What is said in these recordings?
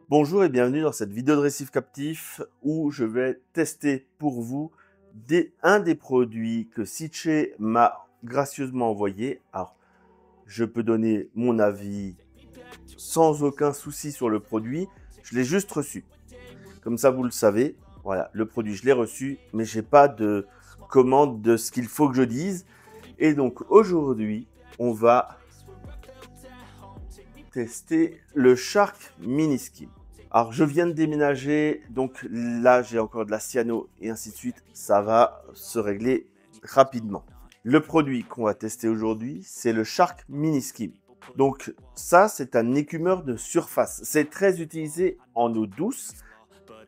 Bonjour et bienvenue dans cette vidéo de récif captif où je vais tester pour vous un des produits que Sitché m'a gracieusement envoyé. Alors, je peux donner mon avis sans aucun souci sur le produit. Je l'ai juste reçu. Comme ça, vous le savez. Voilà, le produit, je l'ai reçu, mais je n'ai pas de commande de ce qu'il faut que je dise. Et donc, aujourd'hui, on va tester le Shark Mini Skim. Alors, je viens de déménager, donc là, j'ai encore de la cyano et ainsi de suite. Ça va se régler rapidement. Le produit qu'on va tester aujourd'hui, c'est le Shark Mini Skim. Donc, ça, c'est un écumeur de surface. C'est très utilisé en eau douce,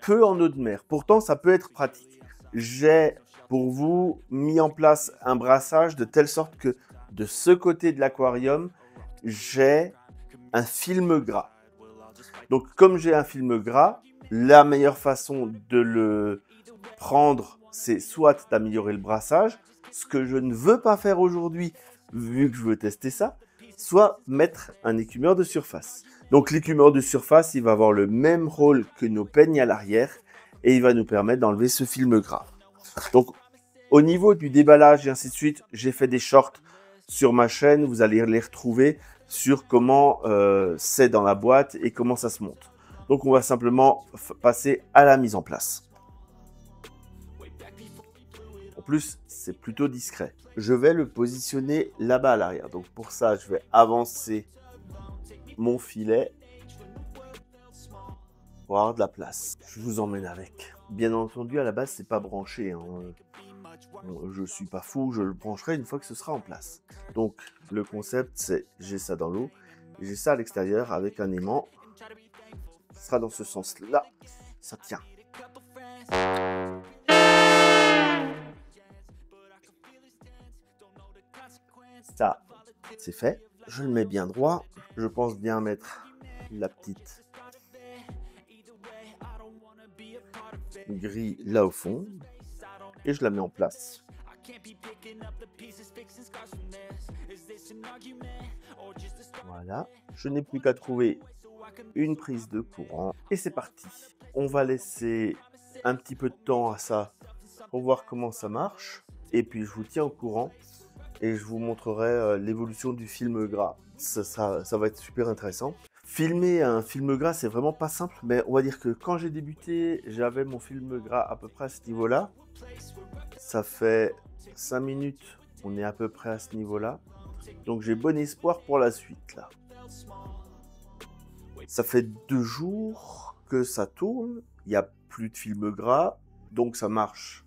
peu en eau de mer. Pourtant, ça peut être pratique. J'ai, pour vous, mis en place un brassage de telle sorte que de ce côté de l'aquarium, j'ai un film gras. Donc, comme j'ai un film gras, la meilleure façon de le prendre, c'est soit d'améliorer le brassage, ce que je ne veux pas faire aujourd'hui, vu que je veux tester ça, soit mettre un écumeur de surface. Donc, l'écumeur de surface, il va avoir le même rôle que nos peignes à l'arrière et il va nous permettre d'enlever ce film gras. Donc, au niveau du déballage et ainsi de suite, j'ai fait des shorts sur ma chaîne, vous allez les retrouver sur comment c'est dans la boîte et comment ça se monte. Donc, on va simplement passer à la mise en place. En plus, c'est plutôt discret. Je vais le positionner là-bas à l'arrière. Donc, pour ça, je vais avancer mon filet pour avoir de la place. Je vous emmène avec. Bien entendu, à la base, c'est pas branché, hein. Je suis pas fou, je le brancherai une fois que ce sera en place. Donc, le concept, c'est j'ai ça dans l'eau, j'ai ça à l'extérieur avec un aimant. Ce sera dans ce sens-là, ça tient. Ça, c'est fait. Je le mets bien droit. Je pense bien mettre la petite grille là au fond. Et je la mets en place. Voilà, je n'ai plus qu'à trouver une prise de courant et c'est parti. On va laisser un petit peu de temps à ça pour voir comment ça marche et puis je vous tiens au courant et je vous montrerai l'évolution du film gras. Ça va être super intéressant. Filmer un film gras, c'est vraiment pas simple, mais on va dire que quand j'ai débuté, j'avais mon film gras à peu près à ce niveau-là. Ça fait 5 minutes, on est à peu près à ce niveau-là. Donc j'ai bon espoir pour la suite là. Ça fait 2 jours que ça tourne, il n'y a plus de film gras, donc ça marche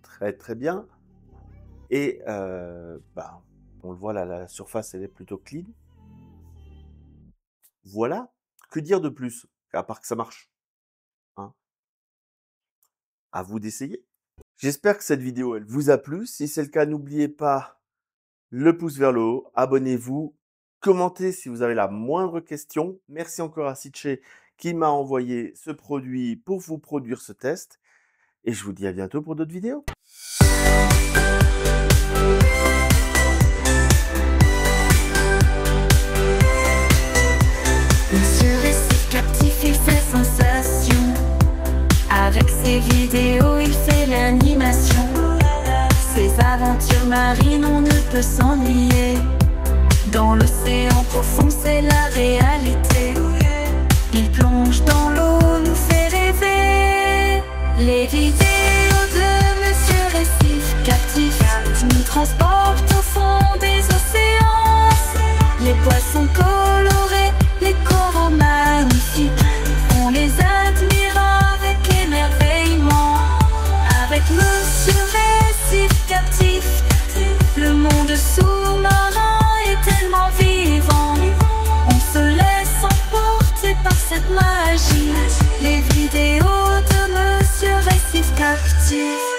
très très bien. Et on le voit là, la surface elle est plutôt clean. Voilà, que dire de plus, à part que ça marche, hein? À vous d'essayer. J'espère que cette vidéo elle vous a plu. Si c'est le cas, n'oubliez pas le pouce vers le haut, abonnez-vous, commentez si vous avez la moindre question. Merci encore à Sitché qui m'a envoyé ce produit pour vous produire ce test. Et je vous dis à bientôt pour d'autres vidéos. Monsieur Récif captif, il fait sensation. Avec ses vidéos, il fait l'animation. Ses aventures marines, on ne peut s'ennuyer. Dans l'océan profond, c'est la réalité. Il plonge dans l'eau, nous fait rêver. Les vidéos de Monsieur Récif captif nous transportent au fond des océans. Les poissons colorés, les coraux magnifiques, on les admire avec émerveillement. Avec Monsieur Récif captif, le monde sous-marin est tellement vivant. On se laisse emporter par cette magie. Les vidéos de Monsieur Récif captif.